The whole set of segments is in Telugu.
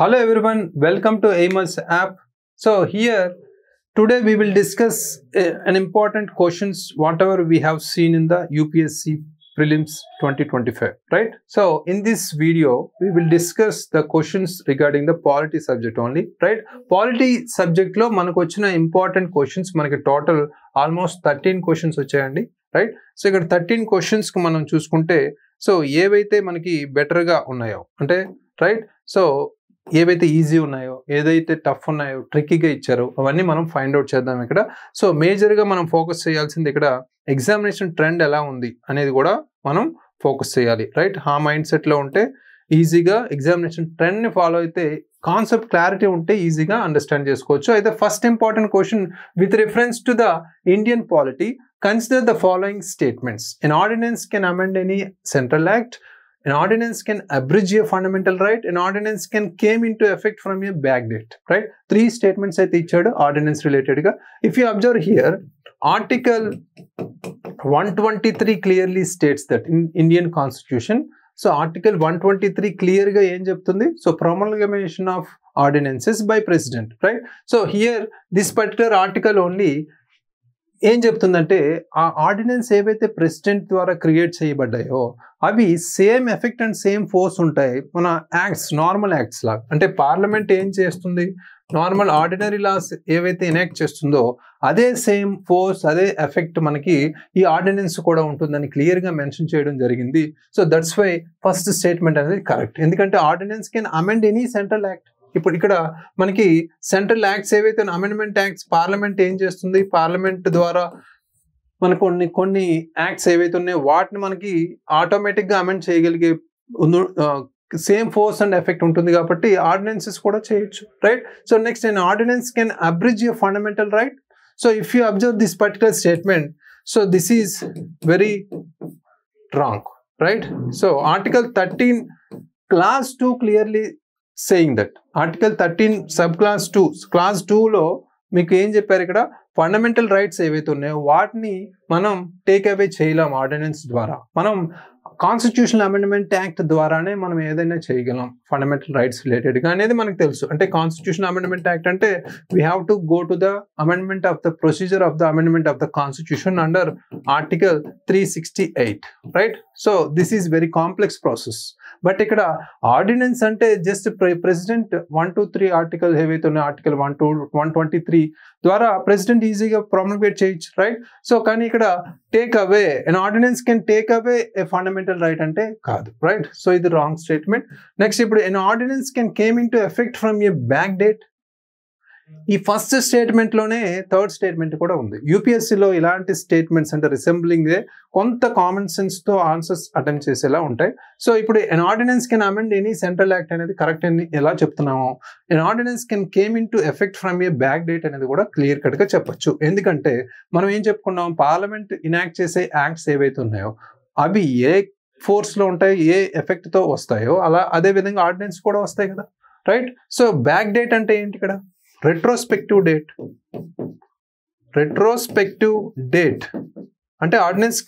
Hello everyone, welcome to Amos app. So here today we will discuss an important questions whatever we have seen in the UPSC prelims 2025, right? So in this video we will discuss the questions regarding the polity subject only, right? Polity subject lo manaku vachina important questions manaki total almost 13 questions vachayandi, right? So ikkada 13 questions ku manam chusukunte so ఏవైతే మనకి బెటర్ గా ఉన్నాయో అంటే రైట్ సో ఏవైతే ఈజీ ఉన్నాయో ఏదైతే టఫ్ ఉన్నాయో ట్రిక్కీగా ఇచ్చారో అవన్నీ మనం ఫైండ్ అవుట్ చేద్దాం ఇక్కడ. సో మేజర్గా మనం ఫోకస్ చేయాల్సింది ఇక్కడ ఎగ్జామినేషన్ ట్రెండ్ ఎలా ఉంది అనేది కూడా మనం ఫోకస్ చేయాలి, రైట్? ఆ మైండ్ సెట్లో ఉంటే ఈజీగా ఎగ్జామినేషన్ ట్రెండ్ని ఫాలో అయితే కాన్సెప్ట్ క్లారిటీ ఉంటే ఈజీగా అండర్స్టాండ్ చేసుకోవచ్చు. అయితే first important question with reference to the Indian polity, consider the following statements. An ordinance can amend any central act. An ordinance can abridge a fundamental right. An ordinance can came into effect from a back date, right? Three statements అయితే ఇచ్చాడు ordinance related గా. If you observe here, article 123 clearly states that in Indian constitution, so article 123 clear గా ఏం చెప్తుంది? So promulgation of ordinances by president, right? So here this particular article only ఏం చెప్తుందంటే ఆ ఆర్డినెన్స్ ఏవైతే ప్రెసిడెంట్ ద్వారా క్రియేట్ చేయబడ్డాయో అవి same effect and same force ఉంటాయి మన యాక్ట్స్, నార్మల్ యాక్ట్స్ లాగా. అంటే పార్లమెంట్ ఏం చేస్తుంది, నార్మల్ ఆర్డినరీ లాస్ ఏవైతే ఎనాక్ట్ చేస్తుందో అదే సేమ్ ఫోర్స్, అదే ఎఫెక్ట్ మనకి ఈ ఆర్డినెన్స్ కూడా ఉంటుందని క్లియర్గా మెన్షన్ చేయడం జరిగింది. So that's why first statement అనేది కరెక్ట్. ఎందుకంటే ordinance can amend any central act. ఇప్పుడు ఇక్కడ మనకి సెంట్రల్ యాక్ట్స్ ఏవైతే అమెండ్మెంట్ యాక్ట్స్ పార్లమెంట్ ఏం చేస్తుంది, పార్లమెంట్ ద్వారా మనకు కొన్ని యాక్ట్స్ ఏవైతే ఉన్నాయో వాటిని మనకి ఆటోమేటిక్గా అమెండ్ చేయగలిగే సేమ్ ఫోర్స్ అండ్ ఎఫెక్ట్ ఉంటుంది కాబట్టి ఆర్డినెన్సెస్ కూడా చేయొచ్చు, right? So next an ordinance can abridge a fundamental right. So if you observe this particular statement, so this is very wrong, right? So article 13 clause 2 clearly saying that article 13 subclass 2 clause 2 లో మీకు ఏం చెప్పారు, ఇక్కడ ఫండమెంటల్ రైట్స్ ఏవైతే ఉన్నాయో వాటిని మనం టేక్ అవే చేయలేం ఆర్డినెన్స్ ద్వారా. మనం కాన్స్టిట్యూషనల్ అమెండ్మెంట్ యాక్ట్ ద్వారానే మనం ఏదైనా చేయగలం ఫండమెంటల్ రైట్స్ రిలేటెడ్గా అనేది మనకు తెలుసు. అంటే కాన్స్టిట్యూషనల్ అమెండ్మెంట్ యాక్ట్ అంటే we have to go to the amendment of the procedure of the amendment of the constitution under article 368, right? So this is very complex process. But ఇక్కడ ఆర్డినెన్స్ అంటే జస్ట్ ప్రెసిడెంట్ 123 ఆర్టికల్ ఏవైతే ఉన్నాయో ఆర్టికల్ 123 ద్వారా ప్రెసిడెంట్ ఈజీగా ప్రొమల్గేట్ చేయొచ్చు, రైట్? సో కానీ ఇక్కడ take away an ordinance can take away a fundamental right అంటే కాదు, రైట్? సో ఇది రాంగ్ స్టేట్మెంట్. నెక్స్ట్ ఇప్పుడు an ordinance can came into effect from a back date. ఈ ఫస్ట్ స్టేట్మెంట్ లోనే థర్డ్ స్టేట్మెంట్ కూడా ఉంది. యూపీఎస్సీలో ఇలాంటి స్టేట్మెంట్స్ అంటే రిసెంబ్లింగ్ కొంత కామన్ సెన్స్ తో ఆన్సర్స్ అటెంప్ట్ చేసేలా ఉంటాయి. సో ఇప్పుడు an ordinance can amend any central act అనేది కరెక్ట్ అని ఎలా చెప్తున్నాము, an ordinance can came into effect from a back date అనేది కూడా క్లియర్ కట్ గా చెప్పొచ్చు. ఎందుకంటే మనం ఏం చెప్పుకున్నాం, పార్లమెంట్ ఇనాక్ట్ చేసే యాక్ట్స్ ఏవైతే ఉన్నాయో అవి ఏ ఫోర్స్ లో ఉంటాయి, ఏ ఎఫెక్ట్ తో వస్తాయో అదే విధంగా ఆర్డినెన్స్ కూడా వస్తాయి కదా, రైట్? సో బ్యాక్ డేట్ అంటే ఏంటి, ఇక్కడ రెట్రోస్పెక్టివ్ డేట్. రెట్రోస్పెక్టివ్ డేట్ అంటే ordinance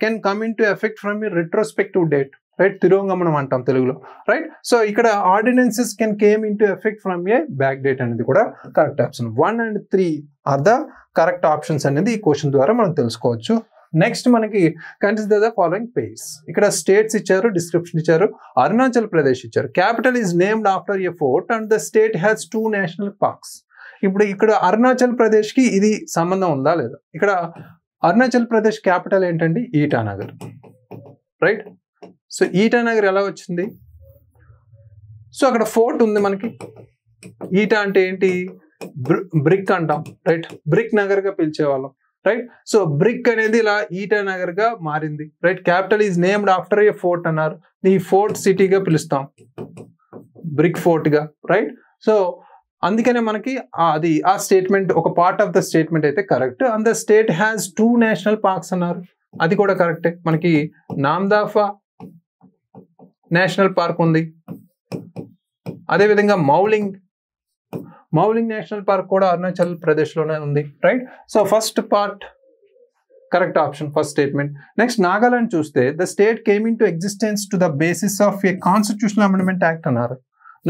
can come in to effect from a retrospective date, right? తిరోగమనం అంటాం తెలుగులో, రైట్? సో ఇక్కడ ordinances can came in to effect from a back date అనేది కూడా correct option. 1 and 3 are the correct options అనేది ఈ క్వశ్చన్ ద్వారా మనం తెలుసుకోవచ్చు. నెక్స్ట్ మనకి కన్సిడర్ ద ఫాలోయింగ్ పేర్స్. ఇక్కడ స్టేట్స్ ఇచ్చారు, డిస్క్రిప్షన్ ఇచ్చారు. అరుణాచల్ ప్రదేశ్ ఇచ్చారు. Capital is named after a fort and the state has 2 national parks. ఇప్పుడు ఇక్కడ అరుణాచల్ ప్రదేశ్ కి ఇది సంబంధం ఉందా లేదా? ఇక్కడ అరుణాచల్ ప్రదేశ్ క్యాపిటల్ ఏంటండి, ఈటానగర్, రైట్? సో ఈటానగర్ ఎలా వచ్చింది? సో అక్కడ ఫోర్ట్ ఉంది మనకి. ఈటా అంటే ఏంటి, బ్రిక్ అంటాం, రైట్? బ్రిక్ నగర్ గా పిలిచేవాళ్ళం, రైట్? సో బ్రిక్ అనేది ఇలా ఈటానగర్ గా మారింది, right? Capital is named after A fort అన్నారు, ఈ ఫోర్ట్ సిటీగా పిలుస్తాం, బ్రిక్ ఫోర్ట్ గా, రైట్? సో అందుకనే మనకి అది ఆ స్టేట్మెంట్ ఒక పార్ట్ ఆఫ్ ద స్టేట్మెంట్ అయితే correct. And the state has 2 national parks అన్నారు, అది కూడా కరెక్టే. మనకి నామ్దాఫా నేషనల్ పార్క్ ఉంది, అదేవిధంగా మౌలింగ్ నేషనల్ పార్క్ కూడా అరుణాచల్ ప్రదేశ్ లోనే ఉంది, right? So first part correct option, first statement. Next Nagaland చూస్తే the state came in to existence to the basis of a constitutional amendment act అన్నారు.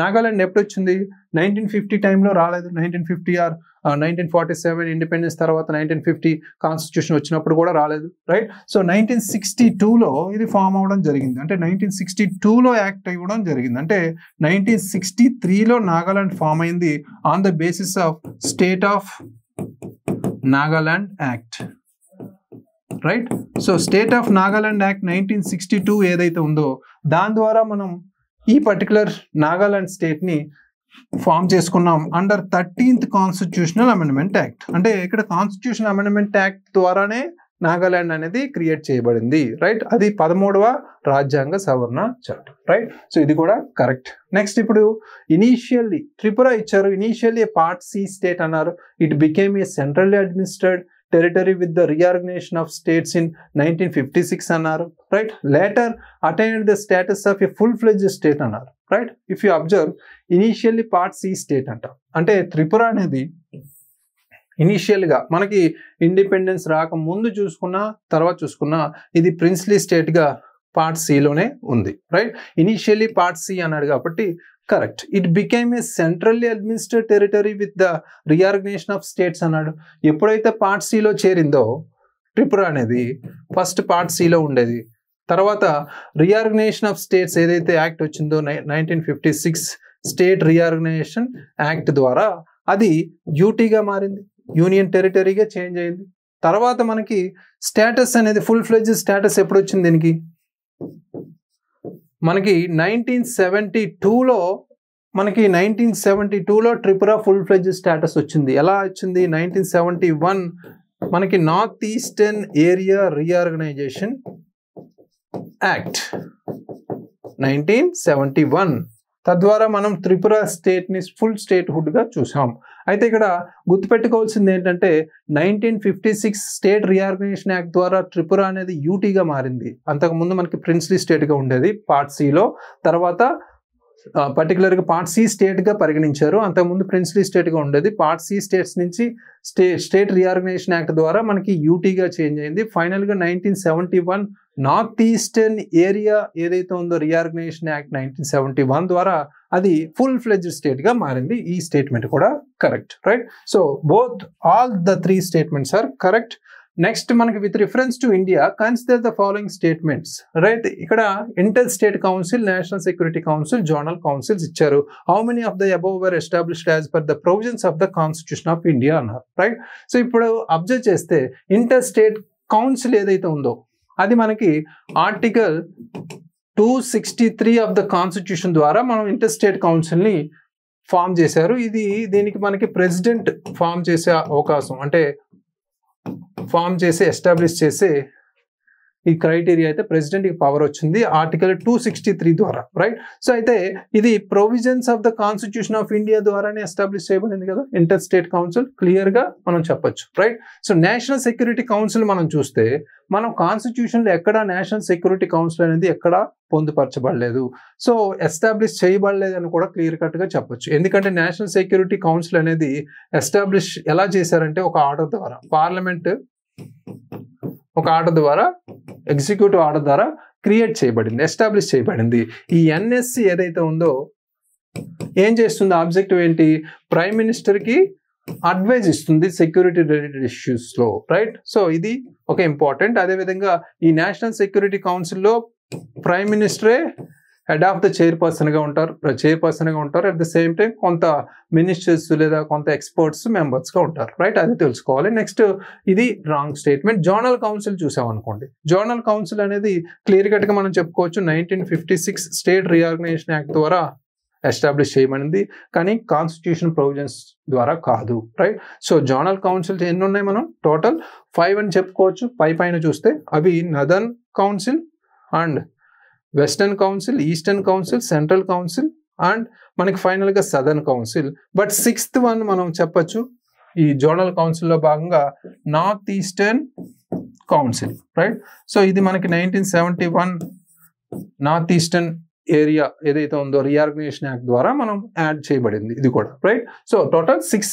నాగాలాండ్ ఎప్పుడు వచ్చింది? 1950 టైంలో రాలేదు. 1950 ఆర్ 1947 ఇండిపెండెన్స్ తర్వాత 1950 కాన్స్టిట్యూషన్ వచ్చినప్పుడు కూడా రాలేదు, రైట్? సో 1962లో ఇది ఫామ్ అవ్వడం జరిగింది. అంటే 1962లో యాక్ట్ ఇవ్వడం జరిగింది. అంటే 1963లో నాగాలాండ్ ఫామ్ అయింది on the basis of state of Nagaland act, right? So state of Nagaland act 1962 ఏదైతే ఉందో దాని ద్వారా మనం ఈ పర్టికులర్ నాగాలాండ్ స్టేట్ని ఫామ్ చేసుకున్నాం under 13th constitutional amendment act. అంటే ఇక్కడ కాన్స్టిట్యూషన్ అమెండ్మెంట్ యాక్ట్ ద్వారానే నాగాలాండ్ అనేది క్రియేట్ చేయబడింది, రైట్? అది 13వ రాజ్యాంగ సవరణ చట్టం, రైట్? సో ఇది కూడా కరెక్ట్. నెక్స్ట్ ఇప్పుడు ఇనీషియల్లీ త్రిపుర ఇచ్చారు, ఇనీషియల్లీ పార్ట్ సి స్టేట్ అన్నారు. It became a centrally administrated territory with the reorganization of states in 1956 అన్నారు, రైట్? Later attained the status of a full-fledged state అన్నారు, right? If you observe initially part C state అంట. అంటే త్రిపుర అనేది ఇనీషియల్గా మనకి ఇండిపెండెన్స్ రాకముందు చూసుకున్నా తర్వాత చూసుకున్నా ఇది ప్రిన్స్లీ స్టేట్గా పార్ట్ సిలోనే ఉంది, రైట్? ఇనీషియల్లీ పార్ట్ సి అన్నాడు కాబట్టి correct. It became a centrally administrate territory with the reorganisation of states అన్నాడు. ఎప్పుడైతే పార్ట్ సిలో చేరిందో త్రిపుర అనేది ఫస్ట్ పార్ట్ సిలో ఉండేది, తర్వాత రీఆర్గనైజేషన్ ఆఫ్ స్టేట్స్ ఏదైతే యాక్ట్ వచ్చిందో 1956 స్టేట్ రీఆర్గనైజేషన్ యాక్ట్ ద్వారా అది యూటీగా మారింది, యూనియన్ టెరిటరీగా చేంజ్ అయింది. తర్వాత మనకి స్టేటస్ అనేది full-fledged స్టేటస్ ఎప్పుడు వచ్చింది దీనికి? మనకి 1972లో త్రిపుర full-fledged స్టేటస్ వచ్చింది. ఎలా వచ్చింది? 1971 మనకి north eastern area reorganisation act 1971 తద్వారా మనం త్రిపుర స్టేట్ని ఫుల్ స్టేట్హుడ్గా చూసాం. అయితే ఇక్కడ గుర్తుపెట్టుకోవాల్సింది ఏంటంటే 1956 స్టేట్ రీఆర్గనైజేషన్ యాక్ట్ ద్వారా త్రిపుర అనేది యూటీగా మారింది. అంతకుముందు మనకి ప్రిన్స్లీ స్టేట్గా ఉండేది పార్ట్ సిలో, తర్వాత పర్టికులర్గా పార్ట్ సి స్టేట్గా పరిగణించారు. అంతకుముందు ప్రిన్స్లీ స్టేట్గా ఉండేది. పార్ట్ సి స్టేట్స్ నుంచి స్టేట్ రీఆర్గనైజేషన్ యాక్ట్ ద్వారా మనకి యూటీగా చేంజ్ అయింది. ఫైనల్గా 1971 నార్త్ ఈస్టర్న్ ఏరియా ఏదైతే ఉందో రీఆర్గనైజేషన్ యాక్ట్ 1971 ద్వారా అది full-fledged స్టేట్గా మారింది. ఈ స్టేట్మెంట్ కూడా correct, right? So both all the 3 statements are correct. Next మనకి with reference to India consider the following statements, right? ఇక్కడ inter state council, national security council, zonal councils ఇచ్చారు. How many of the above were established as per the provisions of the constitution of India అన్నారు, రైట్? సో ఇప్పుడు అబ్జర్వ్ చేస్తే ఇంటర్ స్టేట్ కౌన్సిల్ ఏదైతే ఉందో అది మనకి ఆర్టికల్ 263 ఆఫ్ ద కాన్స్టిట్యూషన్ ద్వారా మనం ఇంటర్ స్టేట్ కౌన్సిల్ని ఫామ్ చేశారు. దీనికి మనకి ప్రెసిడెంట్ ఫామ్ చేసే అవకాశం, అంటే ఫామ్ చేసి ఎస్టాబ్లిష్ చేసే ఈ క్రైటీరియా అయితే ప్రెసిడెంట్కి పవర్ వచ్చింది ఆర్టికల్ 263 ద్వారా, రైట్? సో అయితే ఇది provisions of the constitution of India ద్వారానే ఎస్టాబ్లిష్ చేయబడింది కదా ఇంటర్ స్టేట్ కౌన్సిల్, క్లియర్గా మనం చెప్పొచ్చు, right? So national security council మనం చూస్తే మనం కాన్స్టిట్యూషన్లో ఎక్కడ నేషనల్ సెక్యూరిటీ కౌన్సిల్ అనేది ఎక్కడ పొందుపరచబడలేదు, సో ఎస్టాబ్లిష్ చేయబడలేదు అని కూడా క్లియర్ కట్గా చెప్పొచ్చు. ఎందుకంటే నేషనల్ సెక్యూరిటీ కౌన్సిల్ అనేది ఎస్టాబ్లిష్ ఎలా చేశారంటే ఒక ఆర్డర్ ద్వారా, పార్లమెంట్ ఒక ఆర్డర్ ద్వారా, ఎగ్జిక్యూటివ్ ఆర్డర్ ద్వారా క్రియేట్ చేయబడింది, ఎస్టాబ్లిష్ చేయబడింది. ఈ ఎన్ఎస్సి ఏదైతే ఉందో ఏం చేస్తుంది? ఆబ్జెక్టివ్ ఏంటి? ప్రైమ్ మినిస్టర్కి అడ్వైజ్ ఇస్తుంది సెక్యూరిటీ రిలేటెడ్ ఇష్యూస్లో, రైట్? సో ఇది ఒక ఇంపార్టెంట్. అదేవిధంగా ఈ నేషనల్ సెక్యూరిటీ కౌన్సిల్లో ప్రైమ్ మినిస్టరే హెడ్ ఆఫ్ ద చైర్పర్సన్గా ఉంటారు. అట్ ద సేమ్ టైం కొంత మినిస్టర్స్ లేదా కొంత ఎక్స్పర్ట్స్ మెంబర్స్గా ఉంటారు, రైట్? అది తెలుసుకోవాలి. నెక్స్ట్ ఇది రాంగ్ స్టేట్మెంట్. జోనల్ కౌన్సిల్ చూసామనుకోండి, జోనల్ కౌన్సిల్ అనేది క్లియర్ కట్గా మనం చెప్పుకోవచ్చు 1956 స్టేట్ రీఆర్గనైజేషన్ యాక్ట్ ద్వారా ఎస్టాబ్లిష్ చేయబడింది, కానీ కాన్స్టిట్యూషన్ ప్రొవిజన్స్ ద్వారా కాదు, రైట్? సో జోనల్ కౌన్సిల్స్ ఎన్ని ఉన్నాయి? మనం టోటల్ 5 అని చెప్పుకోవచ్చు. పైన చూస్తే అవి northern council and western council, eastern council, central council and మనకి ఫైనల్గా southern council. But 6th one మనం చెప్పచ్చు ఈ జోనల్ కౌన్సిల్లో భాగంగా north eastern council, right? So ఇది మనకి 1971 నార్త్ ఈస్టర్న్ ఏరియా ఏదైతే ఉందో రీఆర్గనైజేషన్ యాక్ట్ ద్వారా మనం యాడ్ చేయబడింది ఇది కూడా, right? So total 6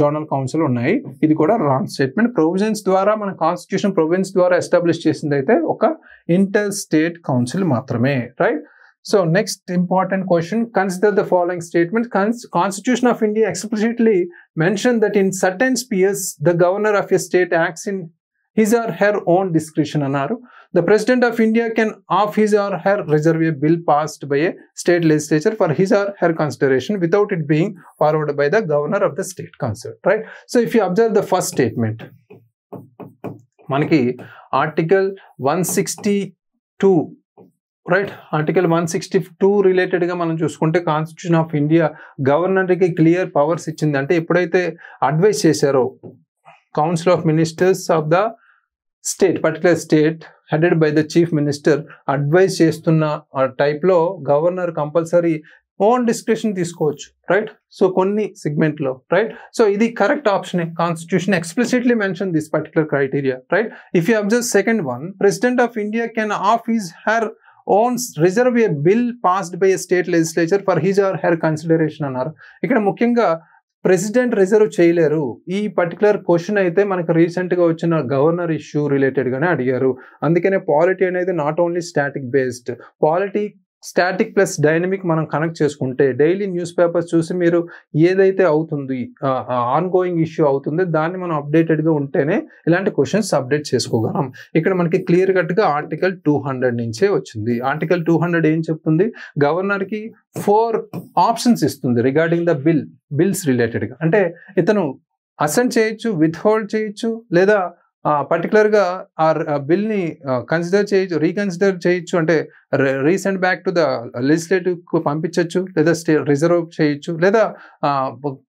zonal council ఉన్నాయి. ఇది కూడా రాంగ్ స్టేట్మెంట్. ప్రొవిజన్స్ ద్వారా మన కాన్స్టిట్యూషన్ ప్రొవిజన్స్ ద్వారా ఎస్టాబ్లిష్ చేసింది అయితే ఒక ఇంటర్ స్టేట్ కౌన్సిల్ మాత్రమే, right? So next important question, consider the following statement. Constitution of India explicitly mentioned that in certain spheres the governor of a state acts in his or her own discretion అన్నారు. The president of India can of his or her reserve a bill passed by a state legislature for his or her consideration without it being forwarded by the governor of the state concerned, right? So if you observe the first statement, మనకి ఆర్టికల్ 162 రైట్, ఆర్టికల్ 162 రిలేటెడ్ గా మనం చూసుకుంటే కాన్స్టిట్యూషన్ ఆఫ్ ఇండియా గవర్నర్ కి క్లియర్ పవర్స్ ఇచ్చింది. అంటే ఎప్పుడైతే అడ్వైస్ చేశారో council of ministers of the state, particular state headed by the chief minister advice చేస్తున్న టైప్ లో గవర్నర్ కంపల్సరీ ఓన్ డిస్క్రిప్షన్ తీసుకోవచ్చు, రైట్? సో కొన్ని సెగ్మెంట్ లో, రైట్? సో ఇది correct option. Constitution explicitly mention this particular criteria, right? If you observe second one, president of India can of his her owns reserve a bill passed by a state legislature for his or her consideration అన్నారు. ఇక్కడ ముఖ్యంగా ప్రెసిడెంట్ రిజర్వ్ చేయలేరు. ఈ పర్టికులర్ క్వశ్చన్ అయితే మనకు రీసెంట్ గా వచ్చిన గవర్నర్ ఇష్యూ రిలేటెడ్ గానే అడిగారు. అందుకనే పాలిటీ అనేది not only static based, polity static plus dynamic మనం కనెక్ట్ చేసుకుంటే డైలీ న్యూస్ పేపర్స్ చూసి మీరు ఏదైతే అవుతుంది ఆన్ గోయింగ్ ఇష్యూ అవుతుందో దాన్ని మనం అప్డేటెడ్ గా ఉంటేనే ఇలాంటి క్వశ్చన్స్ అప్డేట్ చేసుకోగలం. ఇక్కడ మనకి క్లియర్ కట్ గా ఆర్టికల్ 200 నుంచే వచ్చింది. ఆర్టికల్ 200 ఏం చెప్తుంది? గవర్నర్ కి 4 ఆప్షన్స్ ఇస్తుంది రిగార్డింగ్ ద బిల్స్ రిలేటెడ్ గా. అంటే ఇతను అసెంట్ చేయొచ్చు, విత్ హోల్డ్ చేయొచ్చు, లేదా పర్టికులర్ గా ఆ బిల్ ని కన్సిడర్ చేయొచ్చు, రీకన్సిడర్ చేయొచ్చు, అంటే recent back to the legislative కు పంపించవచ్చు, లేదా రిజర్వ్ చేయొచ్చు, లేదా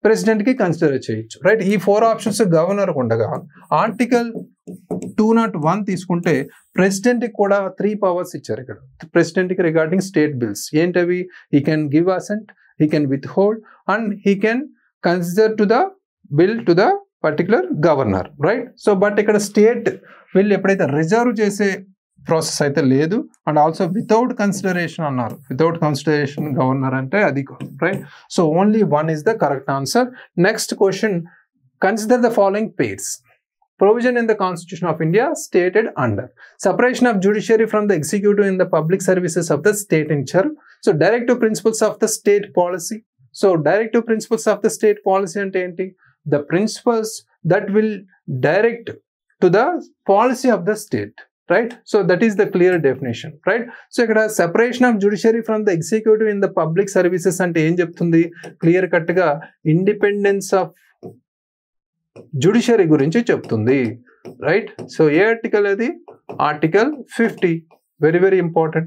ప్రెసిడెంట్ కి కన్సిడర్ చేయొచ్చు, రైట్? ఈ 4 ఆప్షన్స్ గవర్నర్ ఉండగా ఆర్టికల్ 201 తీసుకుంటే ప్రెసిడెంట్ కి కూడా 3 పవర్స్ ఇచ్చారు. ఇక్కడ ప్రెసిడెంట్ కి రిగార్డింగ్ స్టేట్ బిల్స్ ఏంటవి? He can give assent, he can withhold, and he can consider to the bill to the particular governor, right? So but ఇక్కడ స్టేట్ బిల్ ఎప్పుడైతే రిజర్వ్ చేసే ప్రాసెస్ అయితే లేదు, అండ్ ఆల్సో వితౌట్ కన్సిడరేషన్ అన్నారు. వితౌట్ కన్సిడరేషన్ గవర్నర్ అంటే అది, right? So only 1 is the correct answer. Next question, consider the following pairs. Provision in the Constitution of India stated under separation of judiciary from the executive in the public services of the state in charge. So directive principles of the state policy. So directive principles of the state policy అంటే ఏంటి? The principles that will direct to the policy of the state, right? So that is the clear definition, right? So ikkada separation of judiciary from the executive in the public services ante em cheptundi? Clear cut ga independence of judiciary gurinchi cheptundi, right? So A article adi? Article 50, very very important.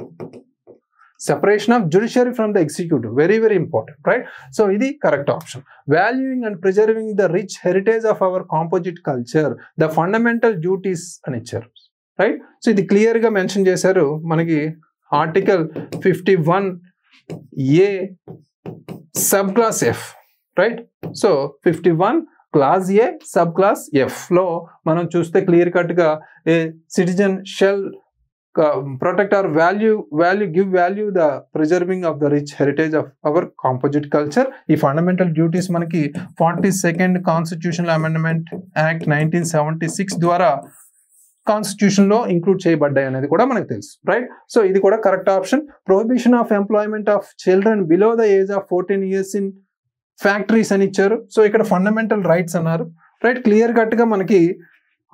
Separation of judiciary from the executive, very very important, right? So ఇది correct option. Valuing and preserving the rich heritage of our composite culture, the fundamental duties అని ఇచ్చారు, రైట్? సో ఇది క్లియర్ గా మెన్షన్ చేశారు మనకి article 51A sub clause F, right? So 51 clause A sub clause F లో మనం చూస్తే క్లియర్ కట్ గా a citizen shall protect or give value the preserving of the rich heritage of our composite culture. ఈ fundamental duties మనకి 42nd Constitutional Amendment Act 1976 ద్వారా కాన్స్టిట్యూషన్ లో ఇంక్లూడ్ చేయబడ్డాయి అనేది కూడా మనకు తెలుసు, రైట్? సో ఇది కూడా correct option. Prohibition of employment of children below the age of 14 years in factories అని ఇచ్చారు. సో ఇక్కడ ఫండమెంటల్ రైట్స్ అన్నారు, రైట్? క్లియర్ కట్ గా మనకి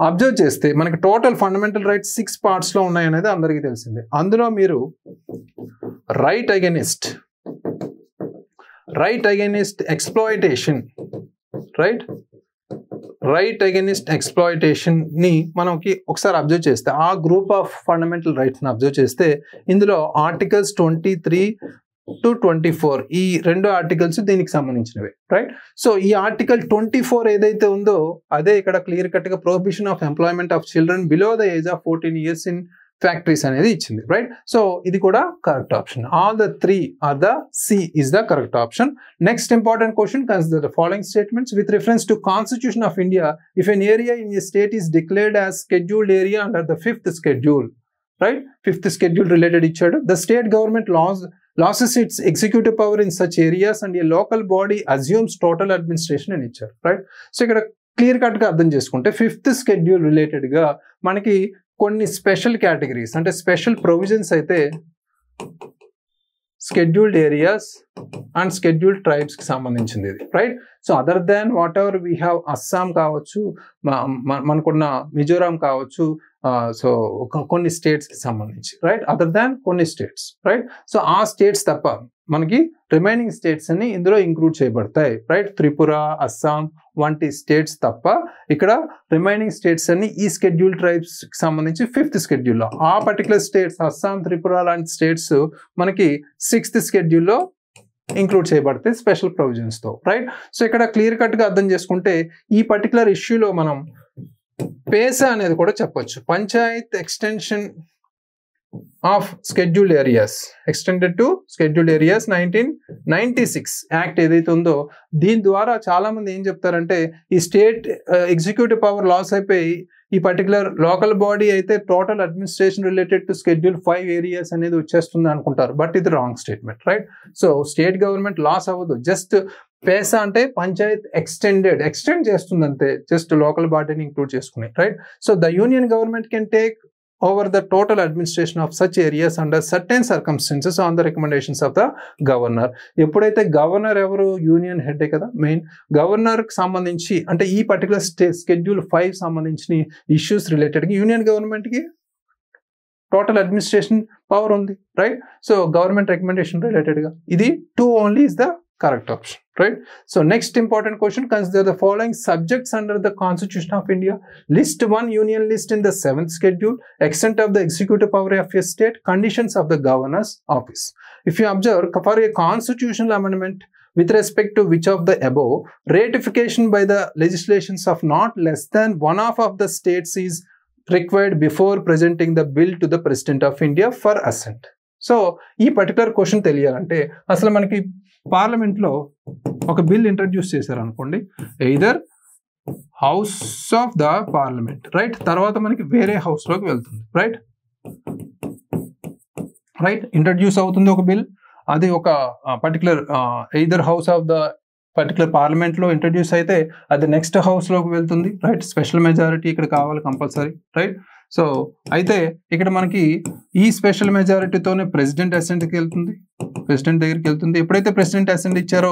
అబ్జర్వ్ చేస్తే మనకి టోటల్ ఫండమెంటల్ రైట్స్ 6 parts లో ఉన్నాయనేది అందరికీ తెలిసిందే. అందులో మీరు right against exploitation, right against exploitation ని మనకి ఒకసారి అబ్జర్వ్ చేస్తే, ఆ గ్రూప్ ఆఫ్ ఫండమెంటల్ రైట్స్ ని అబ్జర్వ్ చేస్తే ఇందులో ఆర్టికల్స్ 23 to 24 ఈ 2 ఆర్టికల్స్ దీనికి సంబంధించినవి, రైట్? సో ఈ ఆర్టికల్ 24 ఏదైతే ఉందో అదే ఇక్కడ క్లియర్ కట్ గా prohibition of employment of children below the age of 14 years in factories అనేది ఇచ్చింది, రైట్? సో ఇది కూడా correct option. All the 3 are the C is the correct option. Next important question, consider the following statements with reference to constitution of India. If an area in a state is declared as scheduled area under the 5th schedule, right? 5th schedule related ఇచ్చాడు. The state government loses its executive power in such areas and a local body assumes total administration అని ఇచ్చారు, రైట్? సో ఇక్కడ క్లియర్ కట్ గా అర్థం చేసుకుంటే 5th schedule రిలేటెడ్ గా మనకి కొన్ని స్పెషల్ కేటగిరీస్ అంటే స్పెషల్ ప్రొవిజన్స్ అయితే scheduled areas and scheduled tribes కి సంబంధించింది ఇది, right. So other than what ever we have Assam కావచ్చు, మనకున్న మిజోరాం కావచ్చు, సో కొన్ని స్టేట్స్ కి సంబంధించి, రైట్, అదర్ దాన్ కొన్ని స్టేట్స్, రైట్. సో ఆ స్టేట్స్ తప్ప మనకి రిమైనింగ్ స్టేట్స్ అన్ని ఇందులో ఇంక్లూడ్ చేయబడతాయి, రైట్. త్రిపుర, అస్సాం వంటి స్టేట్స్ తప్ప ఇక్కడ రిమైనింగ్ స్టేట్స్ అన్ని ఈ స్కెడ్యూల్ ట్రైబ్స్ కి సంబంధించి 5th షెడ్యూల్లో, ఆ పర్టికులర్ స్టేట్స్ అస్సాం, త్రిపుర లాంటి స్టేట్స్ మనకి 6th షెడ్యూల్లో ఇంక్లూడ్ చేయబడతాయి స్పెషల్ ప్రొవిజన్స్ తో, రైట్. సో ఇక్కడ క్లియర్ కట్ గా అర్థం చేసుకుంటే ఈ పర్టికులర్ ఇష్యూలో మనం పేసా అనేది కూడా చెప్పొచ్చు, Panchayat extension of scheduled areas, extended to scheduled areas 1996 act ఏదైతే ఉందో దీని ద్వారా చాలా మంది ఏం చెప్తారంటే ఈ స్టేట్ ఎగ్జిక్యూటివ్ పవర్ లాస్ అయిపోయి ఈ పర్టికులర్ లోకల్ బాడీ అయితే total administration related to schedule 5 areas అనేది వచ్చేస్తుంది అనుకుంటారు, బట్ ఇది wrong statement, right. So state government loss అవ్వదు, జస్ట్ పేసా అంటే పంచాయత్ ఎక్స్టెండ్ చేస్తుంది అంతే, జస్ట్ లోకల్ బాడీని ఇంక్లూడ్ చేసుకుని, right. So the union government can take over the total administration of such areas under certain circumstances on the recommendations of the governor. ఎప్పుడైతే గవర్నర్ ఎవరు యూనియన్ హెడ్ కదా, మెయిన్ గవర్నర్ కి సంబంధించి అంటే ఈ పర్టికులర్ స్కెడ్యూల్ 5 సంబంధించిన ఇష్యూస్ రిలేటెడ్ యూనియన్ గవర్నమెంట్ కి టోటల్ అడ్మినిస్ట్రేషన్ పవర్ ఉంది, right. So government recommendation related గా ఇది 2 only is the correct option, right. So next important question, consider the following subjects under the Constitution of India. List 1 union list in the 7th schedule, extent of the executive power of a state, conditions of the governor's office. If you observe, for a constitutional amendment with respect to which of the above, ratification by the legislations of not less than 1/2 of the states is required before presenting the bill to the President of India for assent. So ఈ పర్టికులర్ క్వశ్చన్ తెలియాలంటే అసలు మనకి పార్లమెంట్ లో ఒక బిల్ ఇంట్రడ్యూస్ చేశారు అనుకోండి, either house of the parliament, right, తర్వాత మనకి వేరే హౌస్ లోకి వెళ్తుంది, రైట్, ఇంట్రడ్యూస్ అవుతుంది ఒక బిల్, అది ఒక particular either house of the particular parliament లో ఇంట్రడ్యూస్ అయితే అది నెక్స్ట్ హౌస్ లోకి వెళ్తుంది, రైట్. స్పెషల్ మెజారిటీ ఇక్కడ కావాలి కంపల్సరీ, రైట్. సో అయితే ఇక్కడ మనకి ఈ స్పెషల్ మెజారిటీతోనే ప్రెసిడెంట్ అసెంట్కి వెళ్తుంది, ప్రెసిడెంట్ దగ్గరికి వెళ్తుంది. ఎప్పుడైతే ప్రెసిడెంట్ అసెంట్ ఇచ్చారో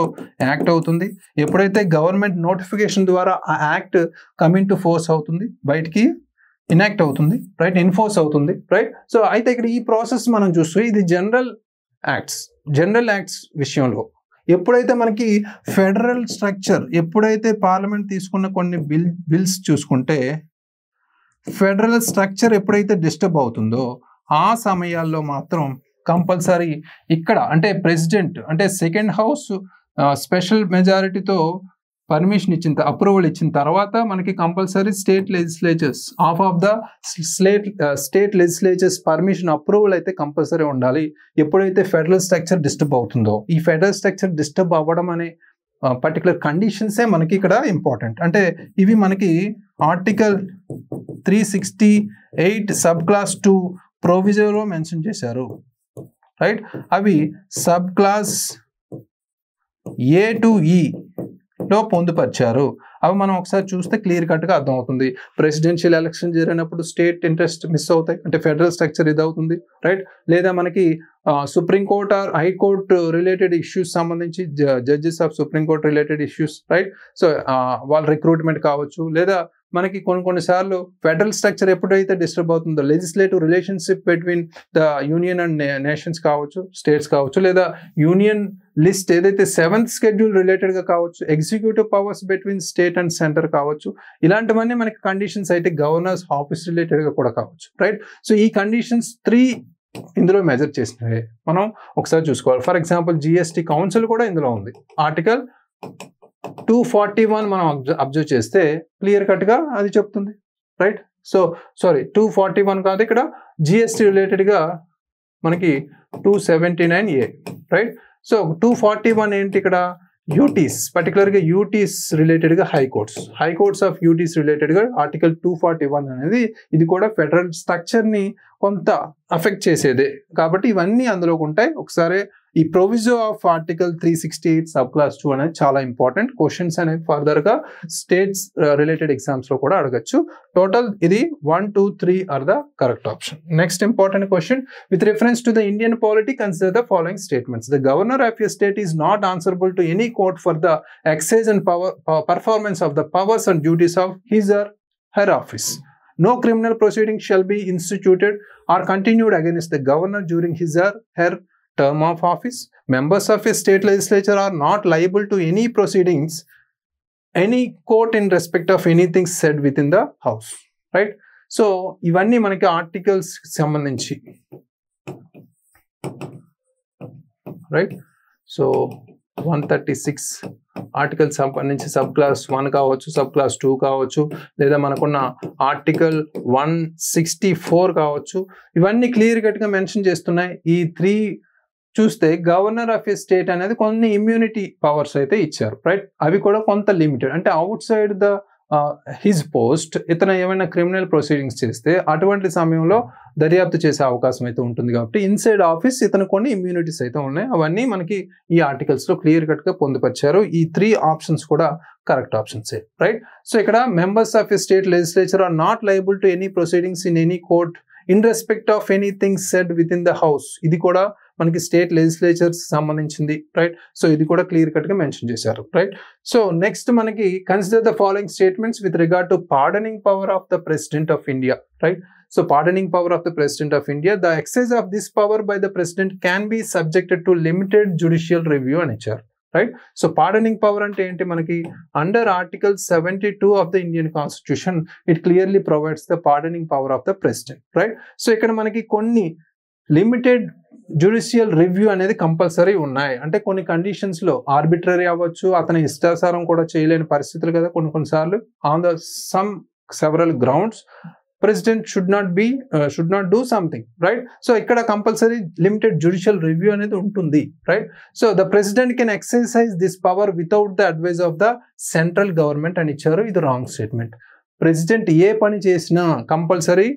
యాక్ట్ అవుతుంది, ఎప్పుడైతే గవర్నమెంట్ నోటిఫికేషన్ ద్వారా ఆ యాక్ట్ కమింగ్ టు ఫోర్స్ అవుతుంది, బయటికి ఇనాక్ట్ అవుతుంది, రైట్, ఇన్ఫోర్స్ అవుతుంది, రైట్. సో అయితే ఇక్కడ ఈ ప్రాసెస్ మనం చూస్తే ఇది జనరల్ యాక్ట్స్ విషయంలో ఎప్పుడైతే మనకి ఫెడరల్ స్ట్రక్చర్, ఎప్పుడైతే పార్లమెంట్ తీసుకున్న కొన్ని బిల్స్ చూసుకుంటే ఫెడరల్ స్ట్రక్చర్ ఎప్పుడైతే డిస్టర్బ్ అవుతుందో ఆ సమయాల్లో మాత్రం కంపల్సరీ ఇక్కడ అంటే ప్రెసిడెంట్ అంటే సెకండ్ హౌస్ స్పెషల్ మెజారిటీతో పర్మిషన్ అప్రూవల్ ఇచ్చిన తర్వాత మనకి compulsory state legislatures of the state legislatures permission approval అయితే కంపల్సరీ ఉండాలి ఎప్పుడైతే ఫెడరల్ స్ట్రక్చర్ డిస్టర్బ్ అవుతుందో. ఈ ఫెడరల్ స్ట్రక్చర్ డిస్టర్బ్ అవ్వడం అనే పర్టికులర్ కండిషన్సే మనకి ఇక్కడ ఇంపార్టెంట్. అంటే ఇవి మనకి ఆర్టికల్ 368 సబ్ క్లాస్ 2 ప్రొవిజన్లో మెన్షన్ చేశారు, రైట్. అవి sub class A to E లో పొందుపరిచారు. అవి మనం ఒకసారి చూస్తే క్లియర్ కట్గా అర్థమవుతుంది. ప్రెసిడెన్షియల్ ఎలక్షన్ జరిగినప్పుడు స్టేట్ ఇంట్రెస్ట్ మిస్ అవుతాయి, అంటే ఫెడరల్ స్ట్రక్చర్ ఇది అవుతుంది, రైట్. లేదా మనకి supreme court or high court related issues సంబంధించి judges of supreme court related issues, right. So వాళ్ళ రిక్రూట్మెంట్ కావచ్చు, లేదా మనకి కొన్నిసార్లు ఫెడరల్ స్ట్రక్చర్ ఎప్పుడైతే డిస్టర్బ్ అవుతుందో legislative relationship between the union and nations కావచ్చు, స్టేట్స్ కావచ్చు, లేదా యూనియన్ లిస్ట్ ఏదైతే 7th షెడ్యూల్ రిలేటెడ్ గా కావచ్చు, executive powers between state and centre కావచ్చు, ఇలాంటివన్నీ మనకి కండిషన్స్ అయితే గవర్నర్స్ ఆఫీస్ రిలేటెడ్ గా కూడా కావచ్చు, రైట్. సో ఈ కండిషన్స్ 3 ఇందులో మెజర్ చేసినవి మనం ఒకసారి చూసుకోవాలి. ఫర్ ఎగ్జాంపుల్ జిఎస్టి కౌన్సిల్ కూడా ఇందులో ఉంది. ఆర్టికల్ 241 మనం అబ్జర్వ్ చేస్తే క్లియర్ కట్ గా అది చెప్తుంది, రైట్. సో 241 కాదు, ఇక్కడ జిఎస్టి రిలేటెడ్ గా మనకి 279A, రైట్. సో 241 ఏంటి ఇక్కడ యూటీస్, పర్టికులర్గా యూటీస్ రిలేటెడ్గా హైకోర్ట్స్ ఆఫ్ యూటీస్ రిలేటెడ్గా ఆర్టికల్ 241 అనేది ఇది కూడా ఫెడరల్ స్ట్రక్చర్ని కొంత అఫెక్ట్ చేసేదే కాబట్టి ఇవన్నీ అందులోకి ఉంటాయి. ఒకసారి ఈ proviso of article 368 sub clause 2 అనేది చాలా ఇంపార్టెంట్. క్వశ్చన్స్ అనేవి ఫర్దర్ గా స్టేట్స్ రిలేటెడ్ ఎగ్జామ్స్ లో కూడా అడగచ్చు. టోటల్ ఇది 1, 2, 3 are the correct option. Next important question, with reference to the Indian polity consider the following statements. The governor of a state is not answerable to any court for the exercise and performance of the powers and duties of his or her office. No criminal proceeding shall be instituted or continued against the governor during his or her term of office. Members of a state legislature are not liable to any proceedings, any court in respect of anything said within the house. Right? So, ఇవన్నీ మనకి ఆర్టికల్స్ సంబంధించి. Right? So, 136 ఆర్టికల్ సంబంధించి సబ్ క్లాస్ 1 కావచ్చు, సబ్ క్లాస్ 2 కావచ్చు, లేదా మనకున్న ఆర్టికల్ 164 కావచ్చు. ఇవన్నీ క్లియర్ కట్ గా మెన్షన్ చేస్తున్నాయి. ఈ 3 చూస్తే గవర్నర్ ఆఫ్ ఏ స్టేట్ అనేది కొన్ని ఇమ్యూనిటీ పవర్స్ అయితే ఇచ్చారు. రైట్, అవి కూడా కొంత లిమిటెడ్, అంటే out side the his post ఇతను ఏమైనా క్రిమినల్ ప్రొసీడింగ్స్ చేస్తే అటువంటి సమయంలో దర్యాప్తు చేసే అవకాశం అయితే ఉంటుంది. కాబట్టి ఇన్సైడ్ ఆఫీస్ ఇతను కొన్ని ఇమ్యూనిటీస్ అయితే ఉన్నాయి. అవన్నీ మనకి ఈ ఆర్టికల్స్ లో క్లియర్ కట్ గా పొందుపరిచారు. ఈ 3 ఆప్షన్స్ కూడా కరెక్ట్ ఆప్షన్స్. రైట్, సో ఇక్కడ members of a state legislature are not liable to any proceedings in any court in respect of anything said within the house. ఇది కూడా మనకి స్టేట్ లెజిస్లేచర్స్ సంబంధించింది. రైట్, సో ఇది కూడా క్లియర్ కట్ గా మెన్షన్ చేశారు. రైట్, సో నెక్స్ట్ మనకి consider the following statements with regard to pardoning power of the president of India. Right, so pardoning power of the president of India, the exercise of this power by the president can be subjected to limited judicial review అని ఇచ్చారు. రైట్, సో పార్డనింగ్ పవర్ అంటే ఏంటి, మనకి under article 72 of the Indian constitution it clearly provides the pardoning power of the president. Right, so ఇక్కడ మనకి కొన్ని లిమిటెడ్ జ్యుడిషియల్ రివ్యూ అనేది కంపల్సరీ ఉన్నాయి. అంటే కొన్ని కండిషన్స్ లో ఆర్బిట్రరీ అవ్వచ్చు, అతని ఇష్టాసారం కూడా చేయలేని పరిస్థితులు కదా కొన్నిసార్లు. On the several grounds president should not do something. Right, so ikkada compulsory limited judicial review anedi untundi. Right, so the president can exercise this power without the advice of the central government ani icharu. Idi wrong statement. President ఏ పని చేసినా compulsory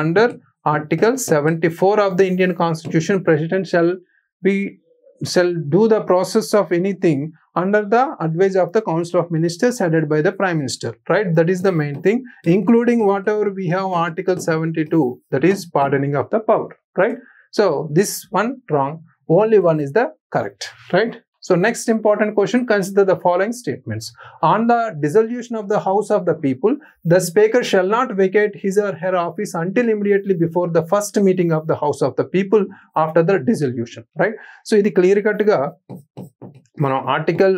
under article 74 of the Indian constitution, president shall do the process of anything under the advice of the council of ministers headed by the prime minister. Right, that is the main thing, including whatever we have article 72, that is pardoning of the power. Right, so this one wrong, only one is the correct. Right, so next important question, consider the following statements. On the dissolution of the house of the people, the speaker shall not vacate his or her office until immediately before the first meeting of the house of the people after the dissolution. Right, so ఇది క్లియర్ కట్ గా మనం ఆర్టికల్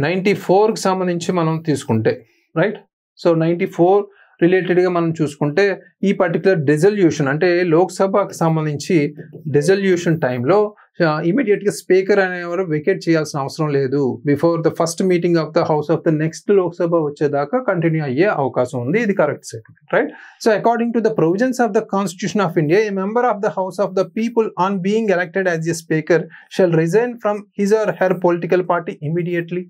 94 కి సంబంధించి మనం తీసుకుంటే, రైట్, సో 94 రిలేటెడ్ గా మనం చూసుకుంటే ఈ పర్టికులర్ డిజల్యూషన్ అంటే లోక్సభకు సంబంధించి డిజల్యూషన్ టైంలో ఇమీడియట్ గా స్పీకర్ అనేవారు వెకేట్ చేయాల్సిన అవసరం లేదు. Before the first meeting of the house of the next Lok Sabha వచ్చేదాకా కంటిన్యూ అయ్యే అవకాశం ఉంది. ఇది correct statement. Right, so according to the provisions of the constitution of India, ఏ member of the house of the people on being elected as a speaker shall resign from his or her political party immediately.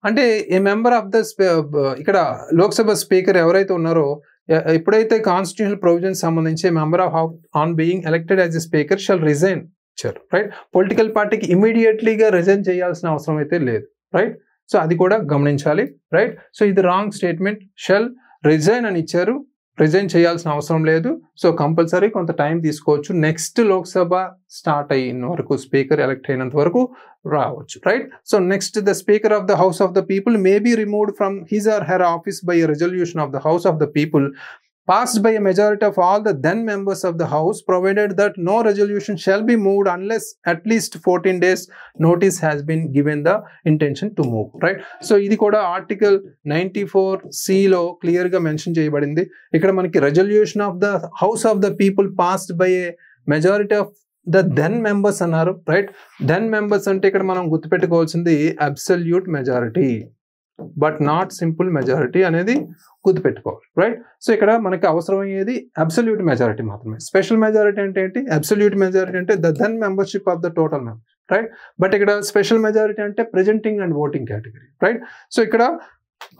అంటే ఏ మెంబర్ ఆఫ్ ద ఇక్కడ లోక్సభ స్పీకర్ ఎవరైతే ఉన్నారో, ఎప్పుడైతే కాన్స్టిట్యూషనల్ ప్రొవిజన్స్ సంబంధించి member of on being elected as a speaker shall resign ఇచ్చారు. రైట్, పొలిటికల్ పార్టీకి ఇమీడియట్లీగా రిజైన్ చేయాల్సిన అవసరం అయితే లేదు. రైట్, సో అది కూడా గమనించాలి. రైట్, సో ఇది రాంగ్ స్టేట్మెంట్. షల్ రిజైన్ అని ఇచ్చారు, రిజైన్ చేయాల్సిన అవసరం లేదు. సో కంపల్సరీ కొంత టైం తీసుకోవచ్చు. నెక్స్ట్ లోక్సభ స్టార్ట్ అయిన వరకు, స్పీకర్ ఎలక్ట్ అయినంత వరకు రావచ్చు. Right, so next the speaker of the house of the people may be removed from his or her office by a resolution of the house of the people passed by a majority of all the then members of the house, provided that no resolution shall be moved unless at least 14 days notice has been given the intention to move. Right, so ఇది కూడా ఆర్టికల్ 94C లో క్లియర్ గా మెన్షన్ చేయబడింది. ఇక్కడ మనకి resolution of the house of the people passed by a majority of the then members అన్నారు. రైట్, దెన్ మెంబర్స్ అంటే ఇక్కడ మనం గుర్తుపెట్టుకోవాల్సింది absolute majority, but not simple majority అనేది గుర్తుపెట్టుకోవాలి. రైట్, సో ఇక్కడ మనకి అవసరమయ్యేది అబ్సల్యూట్ మెజారిటీ మాత్రమే. స్పెషల్ మెజారిటీ అంటే ఏంటి, అబ్సల్యూట్ మెజారిటీ అంటే the then membership of the total members. Right, but ఇక్కడ స్పెషల్ మెజారిటీ అంటే presenting and voting category. Right, so ఇక్కడ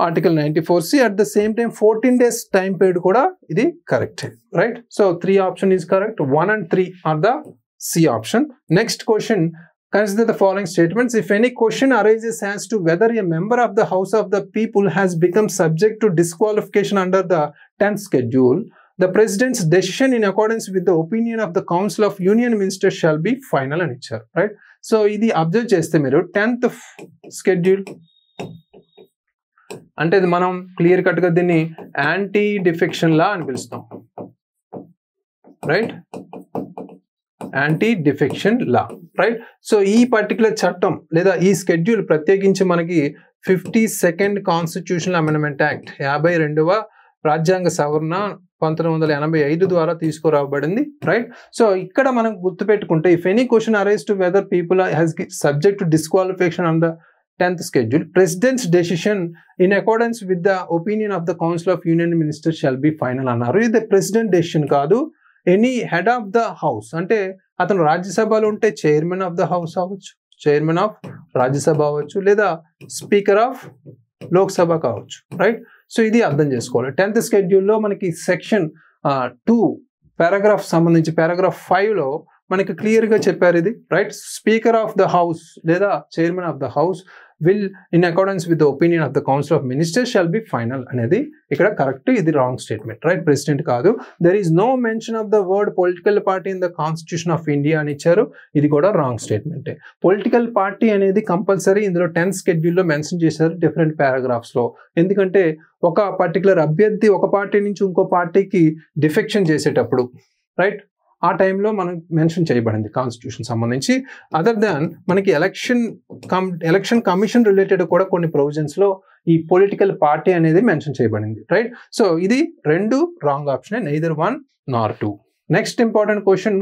article 94C at the same time 14 days time period కూడా ఇది correct. Right, so 3 option is correct. 1 and 3 are the C option. Next question, consider the following statements. If any question arises as to whether a member of the House of the People has become subject to disqualification under the 10th schedule, the President's decision in accordance with the opinion of the Council of Union Ministers shall be final and ichcharu, right? So ఇది అబ్జర్వ్ చేస్తే మీరు 10th schedule అంటే ఇది మనం క్లియర్ కట్ గా దీన్ని యాంటీ డిఫెక్షన్ లా అని పిలుస్తాం, right? Anti defection law, right? So ఈ పర్టికులర్ చట్టం లేదా ఈ స్కెడ్యూల్ ప్రత్యేకించి మనకి 52nd కాన్స్టిట్యూషనల్ అమెండ్మెంట్ యాక్ట్ 52వ రాజ్యాంగ సవరణ 1985 ద్వారా తీసుకురాబడింది, రైట్? సో ఇక్కడ మనం గుర్తుపెట్టుకుంటే if any question arise to whether people has subject to disqualification on the 10th schedule, President's decision in accordance with the opinion of the Council of Union Ministers shall be final అన్నారు. ఇది ప్రెసిడెంట్ డెసిషన్ కాదు, any head of the house అంటే అతను రాజ్యసభలో ఉంటే చైర్మన్ ఆఫ్ ద హౌస్ అవ్వచ్చు, చైర్మన్ ఆఫ్ రాజ్యసభ అవ్వచ్చు, లేదా స్పీకర్ ఆఫ్ లోక్సభ కావచ్చు, రైట్? సో ఇది అర్థం చేసుకోవాలి. 10th schedule మనకి సెక్షన్ 2 పారాగ్రాఫ్ సంబంధించి పారాగ్రాఫ్ 5లో మనకి క్లియర్ గా చెప్పారు ఇది, right? Speaker of the house లేదా chairman of the house will in accordance with the opinion of the council of ministers shall be final అనేది ఇక్కడ కరెక్ట్, ఇది రాంగ్ స్టేట్మెంట్, రైట్? ప్రెసిడెంట్ కాదు. There is no mention of the word political party in the constitution of India అని ఇచ్చారు, ఇది కూడా రాంగ్ స్టేట్మెంటే. పొలిటికల్ పార్టీ అనేది కంపల్సరీ ఇందులో 10th schedule మెన్షన్ చేశారు డిఫరెంట్ పారాగ్రాఫ్స్ లో, ఎందుకంటే ఒక పర్టికులర్ అభ్యర్థి ఒక పార్టీ నుంచి ఇంకో పార్టీకి డిఫెక్షన్ చేసేటప్పుడు, రైట్, ఆ టైంలో మనం మెన్షన్ చేయబడింది కాన్స్టిట్యూషన్ సంబంధించి. అదర్ దాన్ మనకి ఎలక్షన్ కమిషన్ రిలేటెడ్ కూడా కొన్ని ప్రొవిజన్స్ లో ఈ పొలిటికల్ పార్టీ అనేది మెన్షన్ చేయబడింది, రైట్? సో ఇది రెండు wrong option, neither 1 nor 2. Next important question,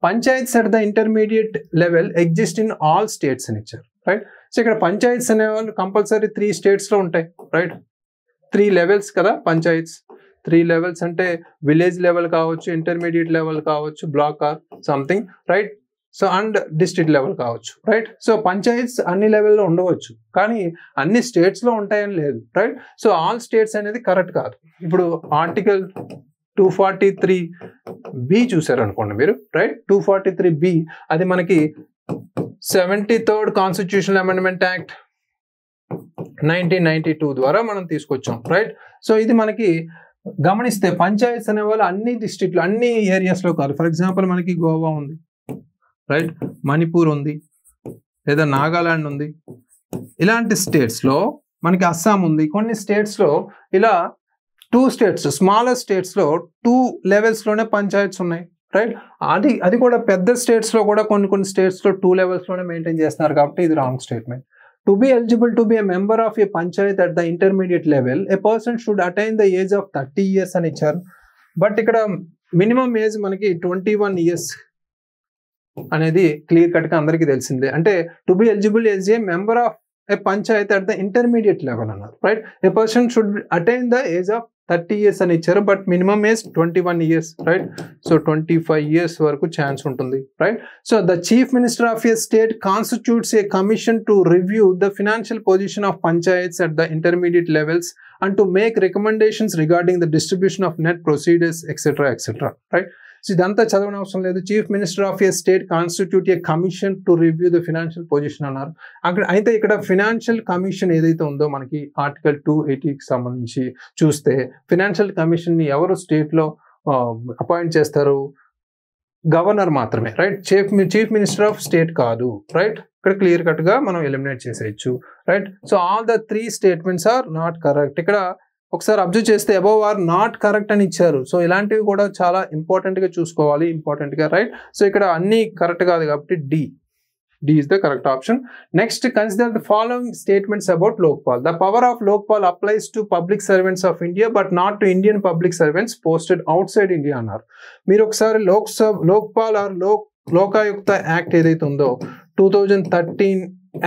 panchayats at the intermediate level exist in all states అని ఇచ్చారు, రైట్? సో ఇక్కడ పంచాయత్స్ అనేవాళ్ళు కంపల్సరీ 3 states లో ఉంటాయి, రైట్? 3 levels కదా పంచాయత్స్. 3 levels అంటే విలేజ్ లెవెల్ కావచ్చు, ఇంటర్మీడియట్ లెవెల్ కావచ్చు, block or something, right? So and district level కావచ్చు, రైట్? సో పంచాయత్స్ అన్ని లెవెల్లో ఉండవచ్చు, కానీ అన్ని స్టేట్స్ లో ఉంటాయని లేదు, రైట్? సో ఆల్ స్టేట్స్ అనేది కరెక్ట్ కాదు. ఇప్పుడు ఆర్టికల్ 243B చూసారు అనుకోండి మీరు, రైట్? 243B అది మనకి 73rd కాన్స్టిట్యూషనల్ అమెండ్మెంట్ యాక్ట్ 1992 ద్వారా మనం తీసుకొచ్చాం, రైట్? సో ఇది మనకి గమనిస్తే పంచాయత్స్ అనే వాళ్ళు అన్ని డిస్ట్రిక్ట్లు అన్ని ఏరియాస్ లో కాదు. ఫర్ ఎగ్జాంపుల్ మనకి గోవా ఉంది, రైట్? మణిపూర్ ఉంది, లేదా నాగాలాండ్ ఉంది, ఇలాంటి స్టేట్స్ లో మనకి అస్సాం ఉంది. కొన్ని స్టేట్స్ లో ఇలా 2 states స్మాలర్ స్టేట్స్ లో 2 levels లోనే పంచాయత్స్ ఉన్నాయి, రైట్? అది కూడా పెద్ద స్టేట్స్ లో కూడా కొన్ని స్టేట్స్ లో 2 levels లోనే మెయింటైన్ చేస్తున్నారు, కాబట్టి ఇది wrong statement. To be eligible to be a member of a panchayat at the intermediate level, a person should attain the age of 30 years అని ఇచ్చారు. బట్ ఇక్కడ మినిమం ఏజ్ మనకి 21 years అనేది క్లియర్ కట్ గా అందరికీ తెలిసిందే. అంటే to be eligible as a member of a panchayat at the intermediate level అన్నారు, right? A person should attain the age of 30 years అని ఇచ్చారు, but minimum age 21 years, right? So 25 years వరకు ఛాన్స్ ఉంటుంది, right? So the chief minister of a state constitutes a commission to review the financial position of panchayats at the intermediate levels and to make recommendations regarding the distribution of net proceeds etcetera, right? So ఇదంతా చదవని అవసరం లేదు. Chief minister of a state constitute a commission to review the financial position అన్నారు. అయితే ఇక్కడ ఫినాన్షియల్ కమిషన్ ఏదైతే ఉందో మనకి ఆర్టికల్ 280కి సంబంధించి చూస్తే ఫినాన్షియల్ కమిషన్ ని ఎవరు స్టేట్ లో అపాయింట్ చేస్తారు? గవర్నర్ మాత్రమే, right? Chief minister of state కాదు, రైట్? ఇక్కడ క్లియర్ కట్ గా మనం ఎలిమినేట్ చేసేయచ్చు, right? So all the 3 statements are not correct. ఇక్కడ ఒకసారి అబ్జర్వ్ చేస్తే అబౌవ్ ఆర్ నాట్ కరెక్ట్ అని ఇచ్చారు. సో ఇలాంటివి కూడా చాలా ఇంపార్టెంట్ గా చూసుకోవాలి, ఇంపార్టెంట్ గా, రైట్? సో ఇక్కడ అన్ని కరెక్ట్ కాదు కాబట్టి D is the correct option. Next, consider the following statements about Lokpal. The power of Lokpal applies to public servants of India but not to Indian public servants posted outside India అన్నారు. మీరు ఒకసారి లోక్పాల్ ఆర్ లోకాయుక్త యాక్ట్ ఏదైతే ఉందో 2013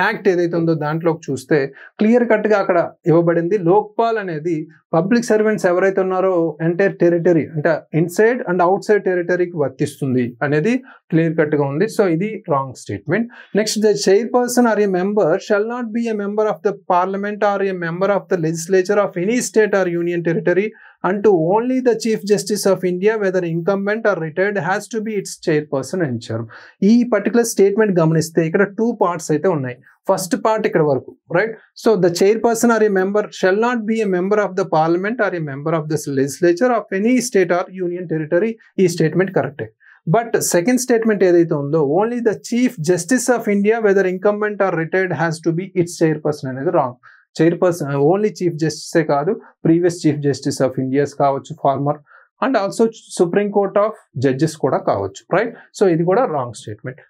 యాక్ట్ ఏదైతే ఉందో దాంట్లోకి చూస్తే క్లియర్ కట్ గా అక్కడ ఇవ్వబడింది లోక్పాల్ అనేది పబ్లిక్ సర్వెంట్స్ ఎవరైతే ఉన్నారో ఎంటైర్ టెరిటరీ అంటే ఇన్సైడ్ అండ్ అవుట్ సైడ్ టెరిటరీకి వర్తిస్తుంది అనేది క్లియర్ కట్ గా ఉంది. సో ఇది wrong statement. Next, the chairperson or a member shall not be a member of the parliament or a member of the legislature of any state or union territory అంటూ only the chief justice of India whether incumbent or retired has to be its chairperson అని ఇచ్చారు. ఈ పర్టికులర్ స్టేట్మెంట్ గమనిస్తే ఇక్కడ 2 parts అయితే ఉన్నాయి. ఫస్ట్ పార్ట్ ఇక్కడ వరకు, right? So the chairperson or a member shall not be a member of the parliament or a member of the legislature of any state or union territory. ఈ స్టేట్మెంట్ కరెక్టే. బట్ సెకండ్ స్టేట్మెంట్ ఏదైతే ఉందో only the chief justice of India whether incumbent or retired has to be its chairperson అనేది రాంగ్. చైర్పర్సన్ ఓన్లీ చీఫ్ జస్టిసే కాదు, previous chief justice of India's కావచ్చు, former, and also supreme court of judges కూడా కావచ్చు, రైట్? సో ఇది కూడా wrong statement.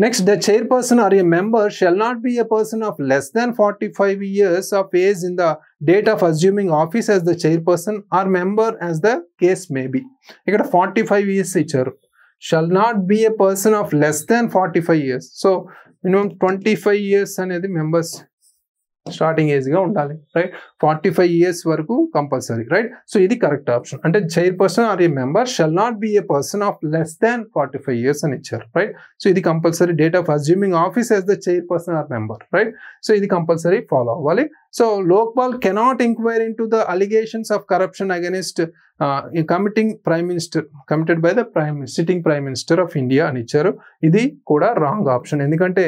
Next, the chairperson or a member shall not be a person of less than 45 years of age in the date of assuming office as the chairperson or member as the case may be. ఇక్కడ 45 years ఇచ్చారు. Shall not be a person of less than 45 years. So minimum 25 years అనేది మెంబర్స్ స్టార్టింగ్ ఏజ్ గా ఉండాలి, రైట్? 45 years వరకు కంపల్సరీ, రైట్? సో ఇది కరెక్ట్ ఆప్షన్. అంటే chairperson or a member shall not be a person of less than 45 years అని ఇచ్చారు, రైట్? సో ఇది compulsory. Date of assuming office as the chairperson or member, right? So ఇది కంపల్సరీ ఫాలో అవ్వాలి. So Lokpal cannot enquire into the allegations of corruption against committed by the sitting prime minister of India అని ఇచ్చారు. ఇది కూడా రాంగ్ ఆప్షన్. ఎందుకంటే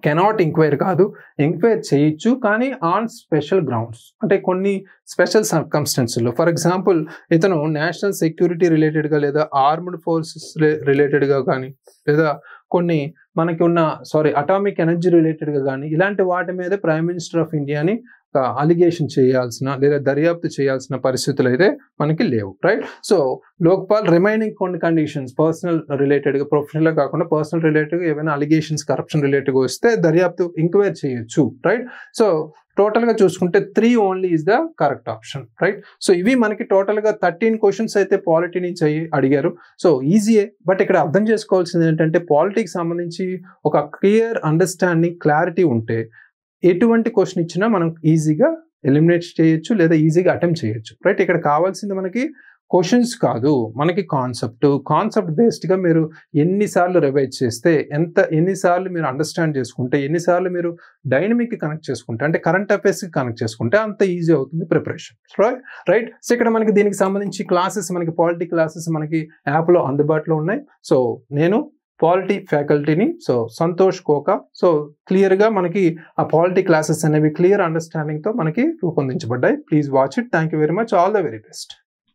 కెనాట్ ఎంక్వైర్ కాదు, ఎంక్వైర్ చేయొచ్చు, కానీ ఆన్ స్పెషల్ గ్రౌండ్స్, అంటే కొన్ని స్పెషల్ సర్కమ్స్టెన్స్లో. ఫర్ ఎగ్జాంపుల్, ఇతను నేషనల్ సెక్యూరిటీ రిలేటెడ్గా లేదా ఆర్మ్డ్ ఫోర్సెస్ రిలేటెడ్గా కానీ, లేదా కొన్ని మనకి ఉన్న అటామిక్ ఎనర్జీ రిలేటెడ్గా కానీ, ఇలాంటి వాటి మీద ప్రైమ్ మినిస్టర్ ఆఫ్ ఇండియాని అలిగేషన్ చేయాల్సిన లేదా దర్యాప్తు చేయాల్సిన పరిస్థితులు అయితే మనకి లేవు, రైట్? సో లోక్పాల్ రిమైనింగ్ కొన్ని కండిషన్స్ పర్సనల్ రిలేటెడ్గా, ప్రొఫెషనల్గా కాకుండా పర్సనల్ రిలేటెడ్గా ఏమైనా అలిగేషన్స్ కరప్షన్ రిలేటెడ్గా వస్తే దర్యాప్తు ఎంక్వైర్ చేయొచ్చు, రైట్? సో టోటల్గా చూసుకుంటే 3 only is the correct option, right? So ఇవి మనకి టోటల్గా 13 క్వశ్చన్స్ అయితే పాలిటీ నుంచి అడిగారు. సో ఈజీయే, బట్ ఇక్కడ అర్థం చేసుకోవాల్సింది ఏంటంటే పాలిటీకి సంబంధించి ఒక క్లియర్ అండర్స్టాండింగ్, క్లారిటీ ఉంటే ఎటువంటి క్వశ్చన్ ఇచ్చినా మనం ఈజీగా ఎలిమినేట్ చేయొచ్చు లేదా ఈజీగా అటెంప్ట్ చేయొచ్చు, రైట్? ఇక్కడ కావాల్సింది మనకి క్వశ్చన్స్ కాదు, మనకి కాన్సెప్ట్ బేస్డ్గా మీరు ఎన్నిసార్లు రివైజ్ చేస్తే, ఎన్నిసార్లు మీరు అండర్స్టాండ్ చేసుకుంటే, ఎన్నిసార్లు మీరు డైనమిక్కి కనెక్ట్ చేసుకుంటే, అంటే కరెంట్ అఫైర్స్కి కనెక్ట్ చేసుకుంటే అంత ఈజీ అవుతుంది ప్రిపరేషన్, రైట్? సో ఇక్కడ మనకి దీనికి సంబంధించి క్లాసెస్, మనకి పాలిటీ క్లాసెస్ మనకి యాప్లో అందుబాటులో ఉన్నాయి. సో నేను పాలిటీ ఫ్యాకల్టీని, సో సంతోష్ కోకా. సో క్లియర్గా మనకి ఆ పాలిటీ క్లాసెస్ అనేవి క్లియర్ అండర్స్టాండింగ్తో మనకి రూపొందించబడ్డాయి. Please watch it. Thank you very much. All the very best.